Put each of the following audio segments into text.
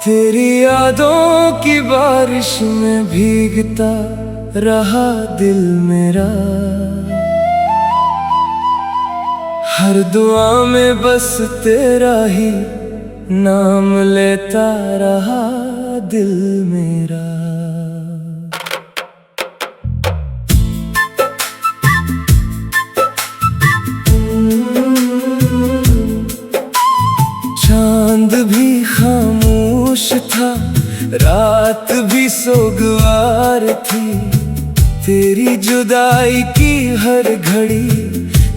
तेरी यादों की बारिश में भीगता रहा दिल मेरा, हर दुआ में बस तेरा ही नाम लेता रहा दिल मेरा। चांद भी खामोश था, रात भी सोगवार थी, तेरी जुदाई की हर घड़ी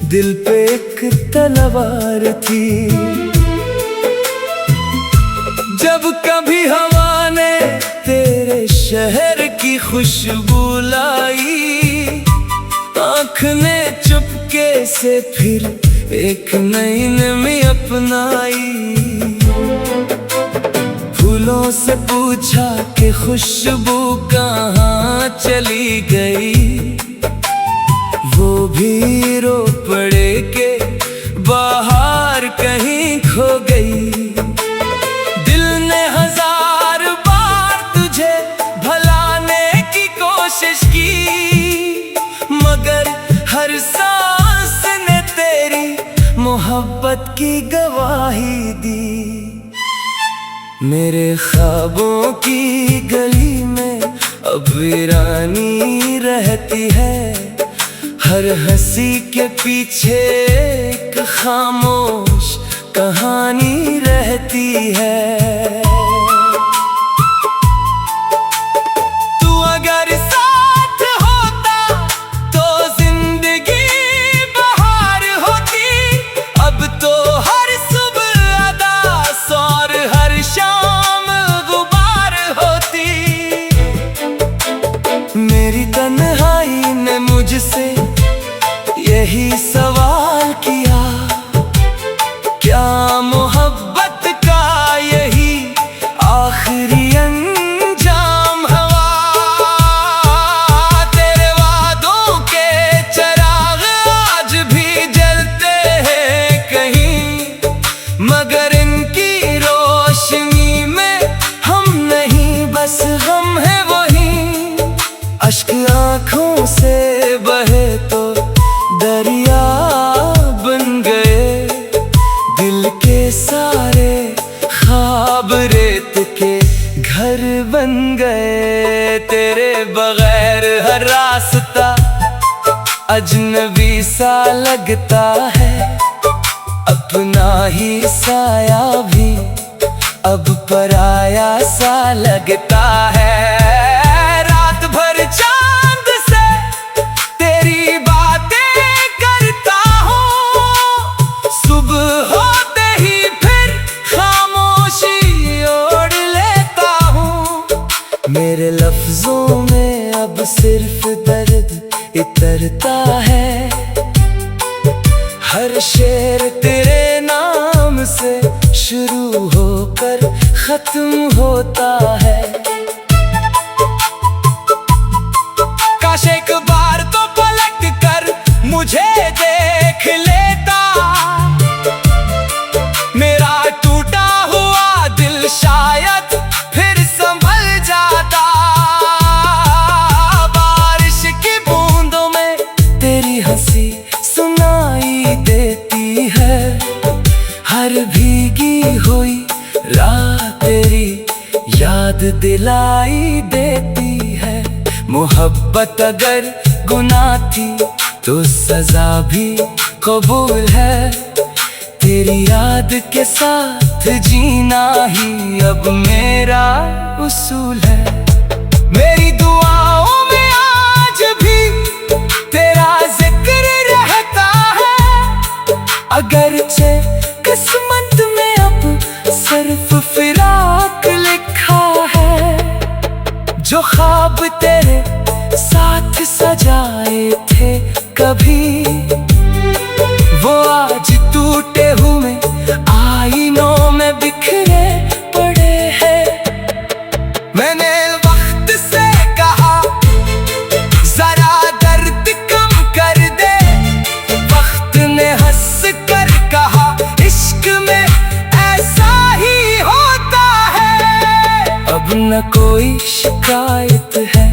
दिल पे एक तलवार थी। जब कभी हवा ने तेरे शहर की खुशबू लाई, आँख ने चुपके से फिर एक नई नमी अपनाई। फूलों से पूछा कि खुशबू कहाँ चली गई, वो भी रो पड़े के बाहर कहीं खो गई। दिल ने हजार बार तुझे भुलाने की कोशिश की, मगर हर सांस ने तेरी मोहब्बत की गवाही दी। मेरे ख्वाबों की गली में अब वीरानी रहती है, हर हंसी के पीछे एक खामोश कहानी रहती है। तू अगर साथ होता तो जिंदगी बहार होती, अब तो हर सुबह अदास और हर शाम गुबार होती। मेरी तन्हाई ने मुझसे यही सवाल किया, क्या मोहब्बत का यही आखिरी अंजाम हुआ? तेरे वादों के चिराग आज भी जलते हैं कहीं, मगर इनकी रोशनी में हम नहीं, बस गम है वही। अश्क आँखों से बहे तो दरिया बन गए, दिल के सारे ख्वाब रेत के घर बन गए। तेरे बगैर हर रास्ता अजनबी सा लगता है, अपना ही साया भी अब पराया सा लगता है। रात भर चांद से तेरी बातें करता हूँ, सुबह होते ही फिर खामोशी ओढ़ लेता हूँ। मेरे लफ्जों में अब सिर्फ दर्द इतरता है, हर शेर तेरे नाम से शुरू होकर खत्म होता है। काश एक बार तो पलट कर मुझे देख लेता, मेरा टूटा हुआ दिल शायद फिर संभल जाता। बारिश की बूंदों में तेरी हंसी सुनाई देती है, हर भीगी हुई रात तेरी याद दिलाई देती है। मोहब्बत अगर गुनाह थी तो सजा भी कबूल है, तेरी याद के साथ जीना ही अब मेरा उसूल है। मेरी दुआओं में आज भी तेरा जिक्र रहता है, अगरचे किस्मत में अब सिर्फ फिराक लिखा है। जो ख्वाब तेरे साथ सजाए थे कभी, वो आज टूटे हुए आईनों में बिखरे पड़े हैं। मैंने वक्त से कहा जरा शिकायत है,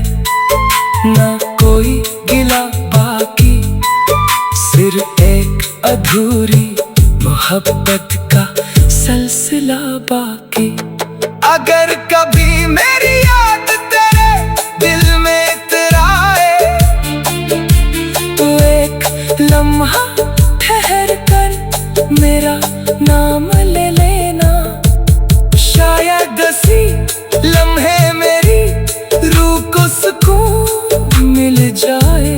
ना कोई गिला बाकी, सिर्फ एक अधूरी मोहब्बत का सिलसिला बाकी। अगर कभी मेरी याद तेरे दिल में इतराए, तो एक लम्हा ठहर कर मेरा नाम ले लेना। शायद इसी लम्हे मेरी रूह को सुकून मिल जाए,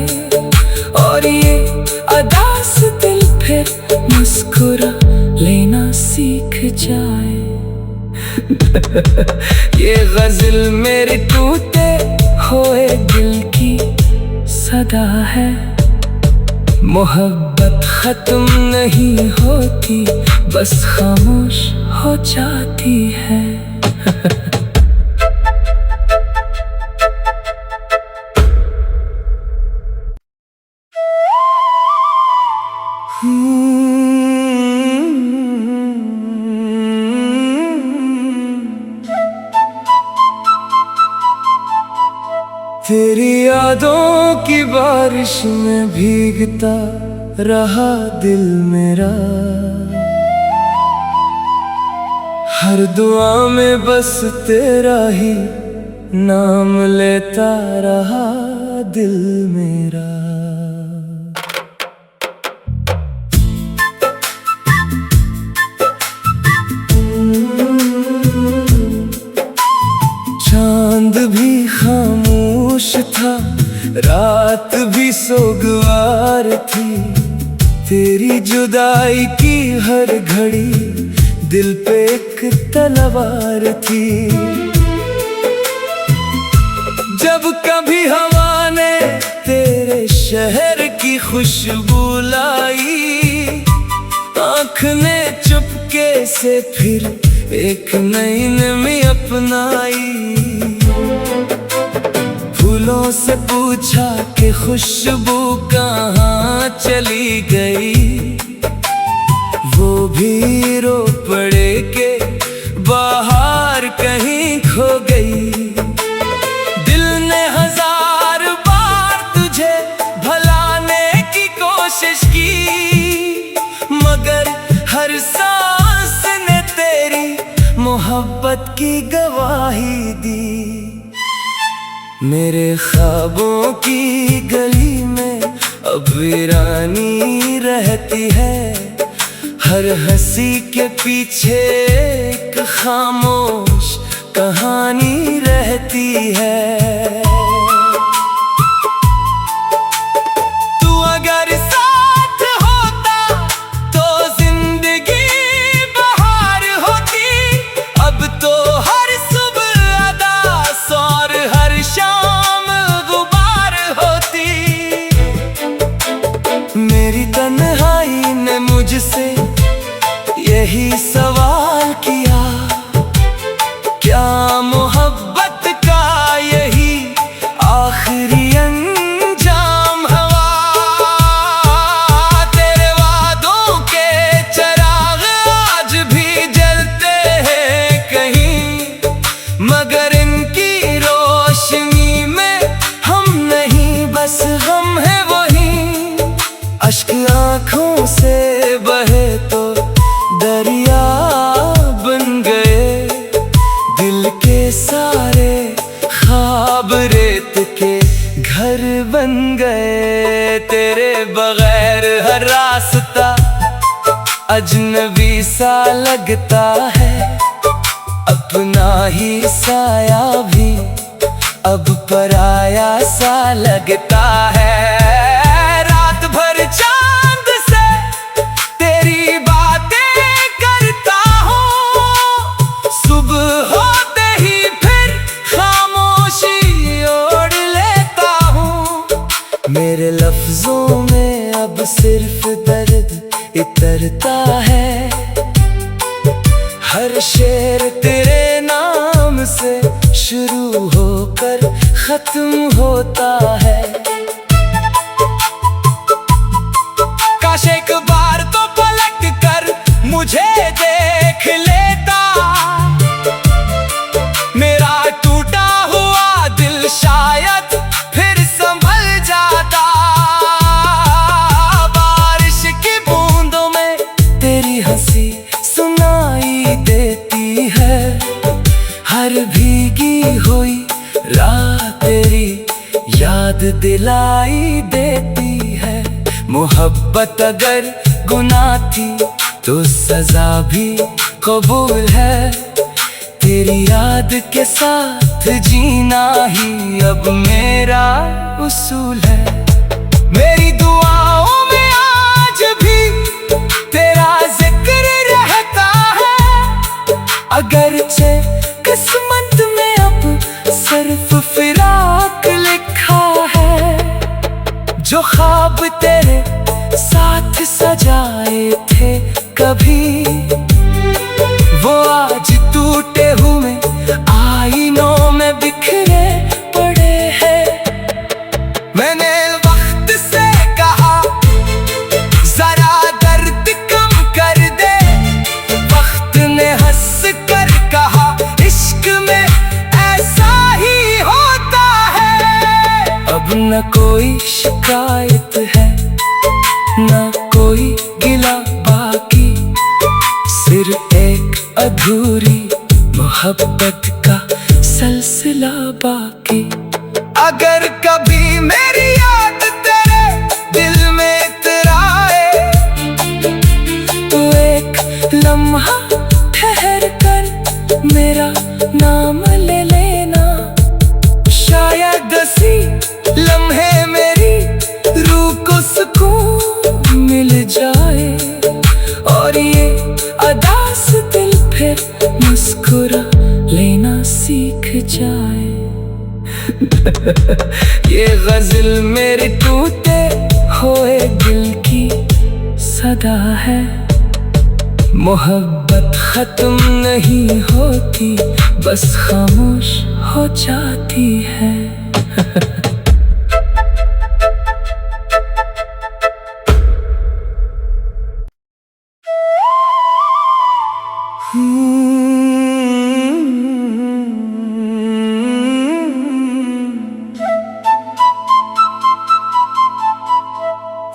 और ये अदास दिल फिर मुस्कुरा लेना सीख जाए। ये गजल मेरे टूटे हुए दिल की सदा है। मोहब्बत खत्म नहीं होती, बस खामोश हो जाती है। तेरी यादों की बारिश में भीगता रहा दिल मेरा, हर दुआ में बस तेरा ही नाम लेता रहा दिल मेरा। चांद भी खामोश था, रात भी सोगवार थी, तेरी जुदाई की हर घड़ी दिल पे एक तलवार थी। जब कभी हवा ने तेरे शहर की खुशबू लाई, आँख ने चुपके से फिर एक नई नमी अपनाई। फूलों से पूछा कि खुशबू कहाँ चली गई, वो भी रो पड़े के बाहर कहीं खो गई। दिल ने हजार बार तुझे भुलाने की कोशिश की, मगर हर सांस ने तेरी मोहब्बत की गवाही दी। मेरे ख्वाबों की गली में अब वीरानी रहती है, हर हंसी के पीछे एक खामोश कहानी रहती है। तू अगर साथ होता तो जिंदगी बहार होती, अब तो हर सुबह अदास और हर शाम गुबार होती। मेरी तन्हाई ने मुझसे यही सवाल किया, क्या मोहब्बत का यही आखिरी अंजाम हुआ? तेरे वादों के चिराग आज भी जलते हैं कहीं, मगर इनकी रोशनी में हम नहीं, बस गम है वही। अश्क आँखों से बहे तो दरिया बन गए, दिल के सारे ख्वाब रेत के घर बन गए। तेरे बगैर हर रास्ता अजनबी सा लगता है, अपना ही साया भी अब पराया सा लगता है। रात भर चांद से तेरी बातें करता हूँ, सुबह होते ही फिर खामोशी ओढ़ लेता हूँ। मेरे लफ्जों में अब सिर्फ दर्द इतरता है, हर शेर तेरे नाम से शुरू होकर खत्म होता है। काश एक बार तो पलट कर मुझे देख लेता, मेरा टूटा हुआ राह तेरी याद दिलाई देती है। मोहब्बत अगर गुनाह थी तो सजा भी कबूल है। तेरी याद के साथ जीना ही अब मेरा उसूल है। मेरी दुआओं में आज भी तेरा जिक्र रहता है। अगरचे किस्मत में अब सिर्फ फिराक लिखा है। जो ख्वाब तेरे साथ सजाए थे कभी, वो आज टूटे हुए आईनों में बिखरे पड़े हैं। मैंने वक्त से कहा जरा दर्द कम कर दे। वक्त ने हंस कर कहा इश्क में ऐसा ही होता है। अब न कोई शिकायत है न कोई गिला बाकी, सिर्फ एक अधूरी मोहब्बत का सिलसिला बाकी। अगर कभी मेरी याद तेरे दिल में इतराए तो एक लम्हा ठहर कर मेरा नाम ले लेना। शायद इसी लम्हे मेरी रूह को सुकून मिल जाए और ये अदास दिल फिर मुस्कुरा लेना सीख जाए। ये गजल मेरे टूटे हुए दिल की सदा है। मोहब्बत खत्म नहीं होती, बस खामोश हो जाती है।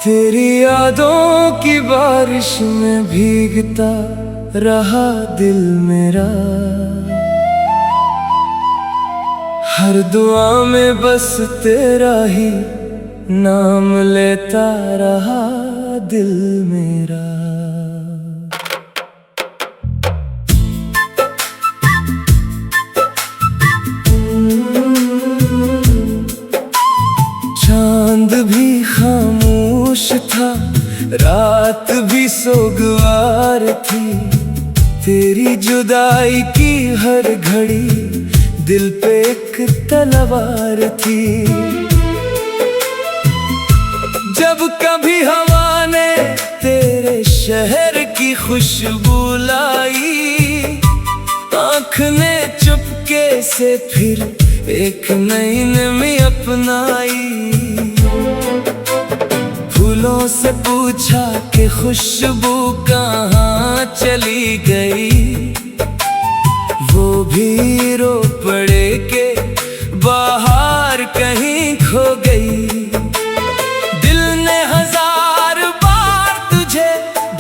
तेरी यादों की बारिश में भीगता रहा दिल मेरा। हर दुआ में बस तेरा ही नाम लेता रहा दिल मेरा। चांद भी खामोश था, रात भी सोगवार थी। तेरी जुदाई की हर घड़ी दिल पे एक तलवार थी। जब कभी हवा ने तेरे शहर की खुशबू लाई, आँख ने चुपके से फिर एक नई नमी अपनाई। फूलों से पूछा कि खुशबू कहाँ चली गई, वो भी रो पड़े के बाहर कहीं खो गई। दिल ने हजार बार तुझे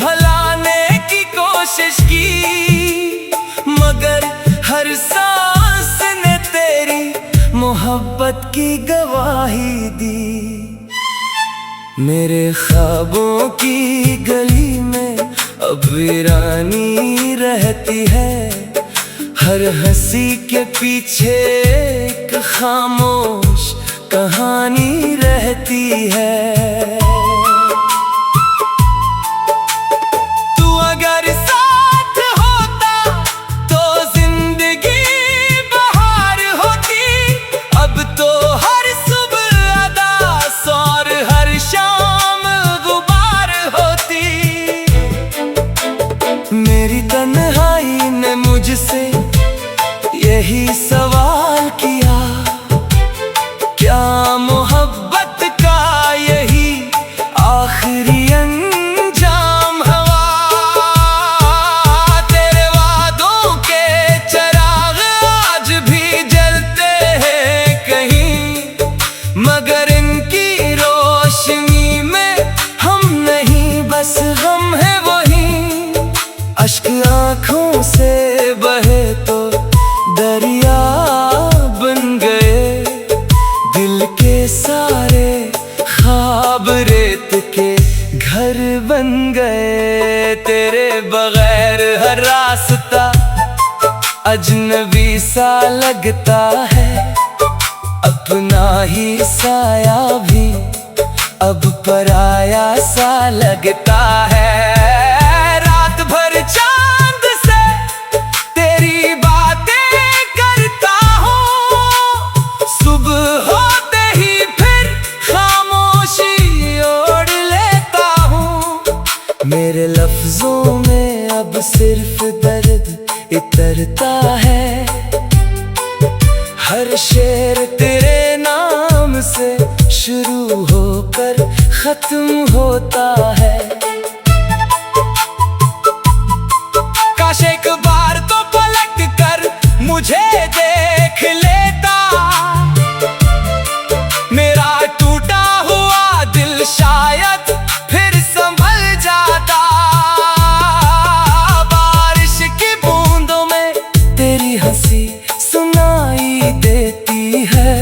भुलाने की कोशिश की, मगर हर सांस ने तेरी मोहब्बत की गवाही दी। मेरे ख्वाबों की गली में अब वीरानी रहती है। हर हंसी के पीछे एक खामोश कहानी रहती है। तू अगर साथ होता तो जिंदगी बहार होती। अब तो हर सुबह अदास और हर शाम गुबार होती। मेरी तन्हाई ने मुझसे यही सवाल किया, क्या मोहब्बत का यही बन गए। तेरे बगैर हर रास्ता अजनबी सा लगता है, अपना ही साया भी अब पराया सा लगता है। रात भर चांद से तेरी बातें करता हूँ, सुबह होते ही फिर खामोशी ओढ़ लेता हूँ। मेरे लफ्जों में अब सिर्फ दर्द इतरता है, हर शेर तेरे नाम से शुरू होकर खत्म होता है। काश एक बार तो पलट कर मुझे देख लेता, मेरा टूटा हुआ दिल शायद फिर संभल जाता। बारिश की बूंदों में तेरी हंसी सुनाई देती है,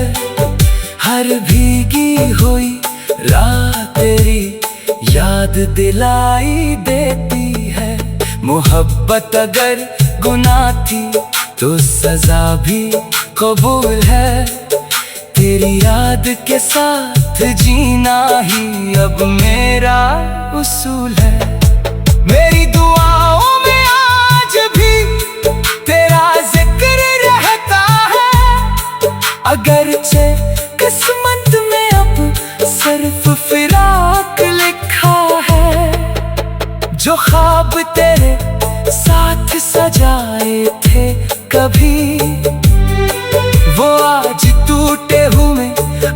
हर भीगी हुई रात तेरी याद दिलाई देती है। मोहब्बत अगर गुनाह थी तो सजा भी कबूल है, तेरी याद के साथ जीना ही अब मेरा उसूल है। मेरी दुआओं में आज भी तेरा जिक्र रहता है, अगरचे किस्मत में अब सिर्फ फिराक लिखा है। जो ख्वाब तेरे साथ सजाए थे कभी, वो आज टूटे हुए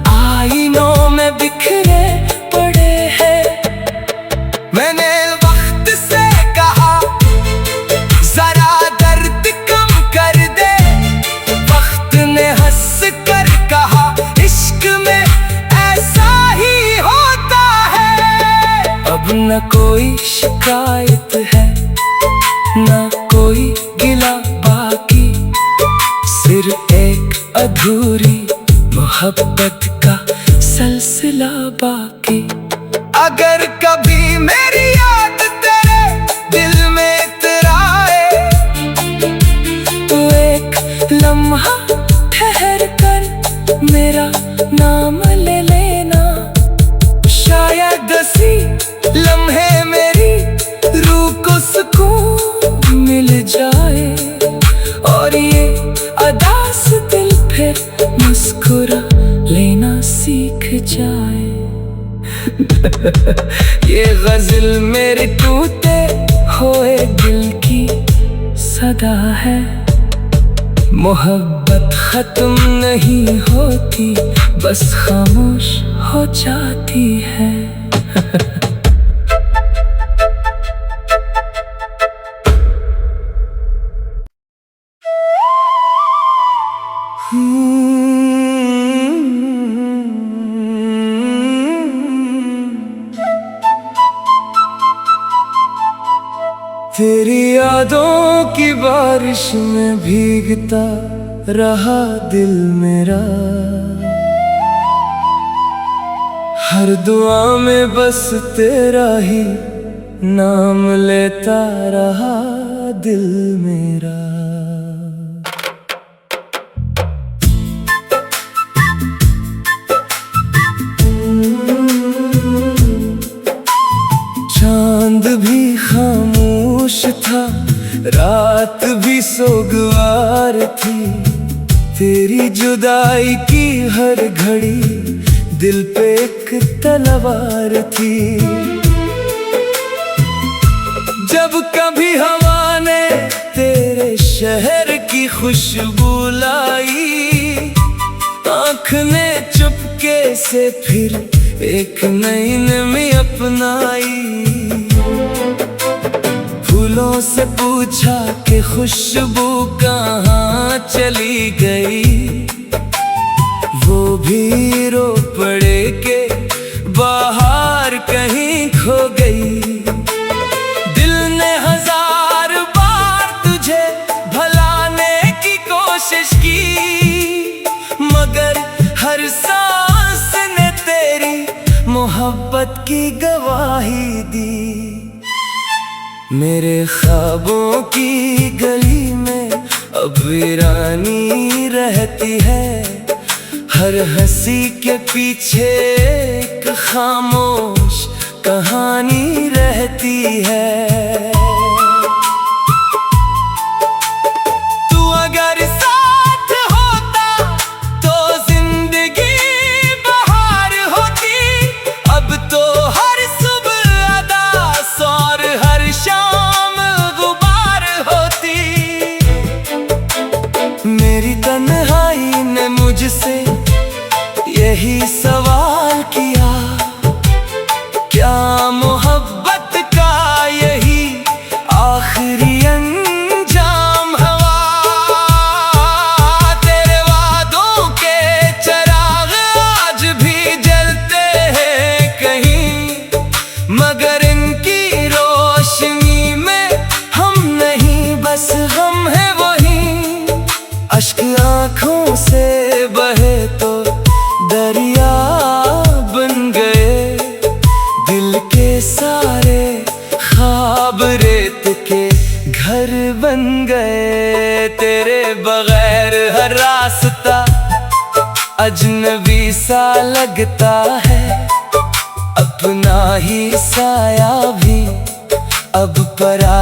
आईनों में बिखरे पड़े हैं। मैंने वक्त से कहा जरा दर्द कम कर दे, वक्त ने हंस कर कहा इश्क में ऐसा ही होता है। अब न कोई शिकायत है न कोई गिला बाकी, सिर्फ एक अधूरी मोहब्बत का सिलसिला बाकी। अगर कभी मेरी याद तेरे दिल में इतराए तो एक लम्हा ठहर कर मेरा नाम ले लेना, शायद इसी लम्हे मेरी रूह को सुकून मिल जाए और ये अदास दिल फिर मुस्कुरा लेना सीख जाए। ये गजल मेरे टूटे हुए दिल की सदा है, मोहब्बत खत्म नहीं होती बस खामोश हो जाती है। तेरी यादों की बारिश में भीगता रहा दिल मेरा, हर दुआ में बस तेरा ही नाम लेता रहा दिल मेरा। चांद भी खामोश था, रात भी सोगवार थी, तेरी जुदाई की हर घड़ी दिल पे एक तलवार थी। जब कभी हवा ने तेरे शहर की खुशबू लाई, आँख ने चुपके से फिर एक नई नमी अपनाई। फूलों से पूछा कि खुशबू कहाँ चली गई, वो भी रो पड़े के बाहर कहीं खो गई। दिल ने हजार बार तुझे भुलाने की कोशिश की, मगर हर सांस ने तेरी मोहब्बत की गवाही दी। मेरे ख्वाबों की गली में अब वीरानी रहती है। हर हंसी के पीछे एक खामोश कहानी रहती है। तू अगर साथ होता तो जिंदगी बहार होती। अब तो हर सुबह अदास और हर शाम गुबार होती। मेरी तन्हाई ने मुझसे यही सवाल किया, क्या मोहब्बत का यही आखिरी अंजाम हुआ? तेरे वादों के चिराग आज भी जलते हैं कहीं, मगर इनकी रोशनी में हम नहीं, बस गम है वही। अश्क आँखों से बहे तो दरिया बन गए, दिल के सारे ख्वाब रेत के घर बन गए। तेरे बगैर हर रास्ता अजनबी सा लगता है, अपना ही साया भी अब परा